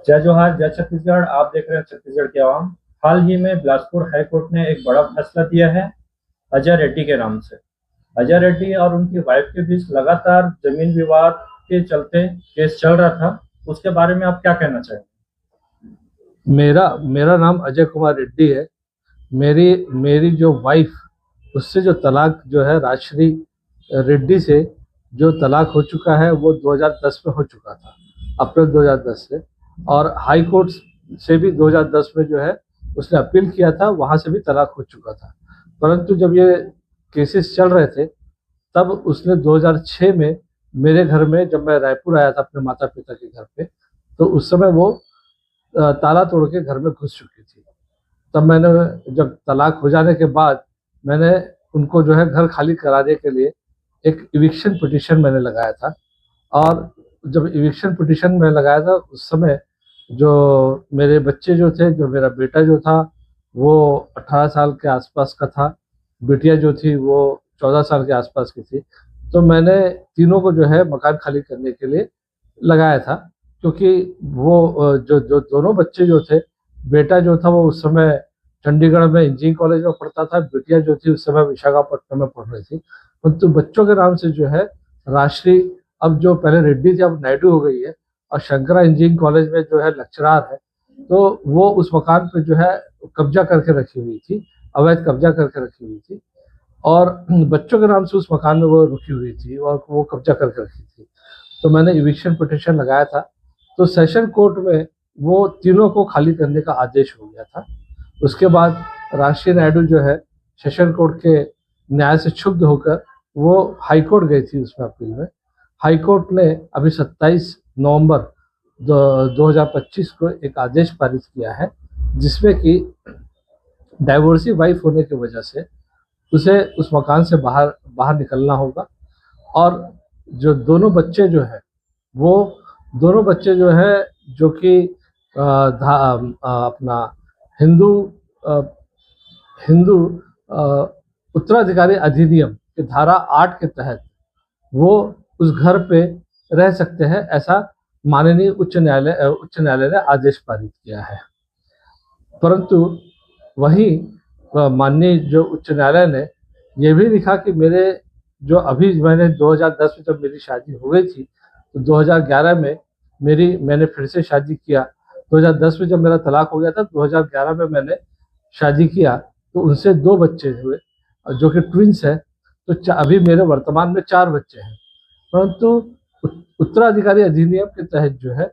जय जोहार, जय छत्तीसगढ़। आप देख रहे हैं छत्तीसगढ़ की आवाम। हाल ही में बिलासपुर हाई कोर्ट ने एक बड़ा फैसला दिया है अजय रेड्डी के नाम से। अजय रेड्डी और उनकी वाइफ के बीच लगातार जमीन विवाद के चलते केस चल रहा था। उसके बारे में आप क्या कहना चाहेंगे? मेरा मेरा नाम अजय कुमार रेड्डी है। मेरी मेरी जो वाइफ, उससे जो तलाक जो है राजश्री रेड्डी से जो तलाक हो चुका है वो 2010 में हो चुका था, अप्रैल 2010 से। और हाई कोर्ट से भी 2010 में जो है उसने अपील किया था, वहां से भी तलाक हो चुका था। परंतु जब ये केसेस चल रहे थे तब उसने 2006 में मेरे घर में, जब मैं रायपुर आया था अपने माता पिता के घर पे, तो उस समय वो ताला तोड़ के घर में घुस चुकी थी। तब मैंने, जब तलाक हो जाने के बाद, मैंने उनको जो है घर खाली कराने के लिए एक इविक्शन पिटीशन मैंने लगाया था। और जब इविक्शन पिटीशन में लगाया था उस समय जो मेरे बच्चे जो थे, जो मेरा बेटा जो था वो 18 साल के आसपास का था, बेटियां जो थी वो 14 साल के आसपास की थी। तो मैंने तीनों को जो है मकान खाली करने के लिए लगाया था, क्योंकि वो जो जो दोनों बच्चे जो थे, बेटा जो था वो उस समय चंडीगढ़ में इंजीनियरिंग कॉलेज में पढ़ता था, बेटियां जो थी उस समय विशाखापट्टनम में पढ़ रही थी। परंतु बच्चों के नाम से जो है राशि, अब जो पहले रेड्डी थी अब नायडू हो गई है, और शंकरा इंजीनियरिंग कॉलेज में जो है लेक्चरार है। तो वो उस मकान पे जो है कब्जा करके रखी हुई थी, अवैध कब्जा करके रखी हुई थी। और बच्चों के नाम से उस मकान में वो रुकी हुई थी और वो कब्जा करके रखी थी। तो मैंने इविक्शन पिटीशन लगाया था। तो सेशन कोर्ट में वो तीनों को खाली करने का आदेश हो गया था। उसके बाद राष्ट्रीय नायडू जो है सेशन कोर्ट के न्याय से क्षुब्ध होकर वो हाई कोर्ट गई थी उसमें अपील में। हाई कोर्ट ने अभी 27 नवंबर 2025 को एक आदेश पारित किया है, जिसमें कि डाइवोर्सी वाइफ होने की वजह से उसे उस मकान से बाहर बाहर निकलना होगा। और जो दोनों बच्चे जो है, वो दोनों बच्चे जो है, जो कि अपना हिंदू अ, हिंदू अ, उत्तराधिकारी अधिनियम के धारा 8 के तहत वो उस घर पे रह सकते हैं, ऐसा माननीय उच्च न्यायालय ने आदेश पारित किया है। परंतु वहीं माननीय जो उच्च न्यायालय ने यह भी लिखा कि मेरे जो अभी मैंने 2010 में जब मेरी शादी हो गई थी, तो 2011 में मैंने फिर से शादी किया। 2010 में जब मेरा तलाक हो गया था, 2011 में मैंने शादी किया, तो उनसे 2 बच्चे हुए जो कि ट्विंस है। तो अभी मेरे वर्तमान में 4 बच्चे हैं। परंतु उत्तराधिकारी अधिनियम के तहत जो है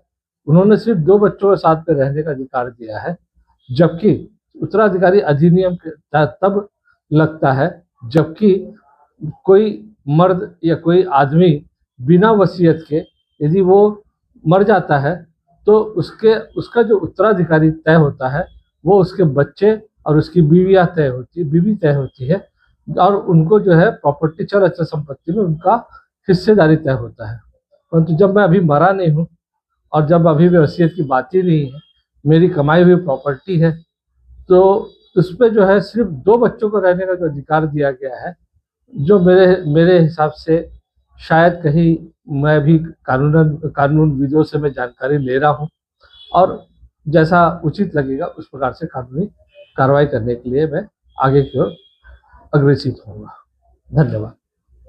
उन्होंने सिर्फ 2 बच्चों के साथ में रहने का अधिकार दिया है। जबकि उत्तराधिकारी अधिनियम तब लगता है जबकि कोई मर्द या कोई आदमी बिना वसीयत के यदि वो मर जाता है, तो उसका जो उत्तराधिकारी तय होता है वो उसके बच्चे और उसकी बीवी तय होती है। और उनको जो है प्रॉपर्टी, चल अचल संपत्ति में उनका हिस्सेदारी तय होता है। परंतु जब मैं अभी मरा नहीं हूँ और जब अभी वसीयत की बात ही नहीं है, मेरी कमाई हुई प्रॉपर्टी है, तो उसपे जो है सिर्फ 2 बच्चों को रहने का जो अधिकार दिया गया है, जो मेरे मेरे हिसाब से शायद कहीं मैं भी कानूनविदों से मैं जानकारी ले रहा हूँ, और जैसा उचित लगेगा उस प्रकार से कानूनी कार्रवाई करने के लिए मैं आगे की ओर अग्रेसित होऊंगा। धन्यवाद।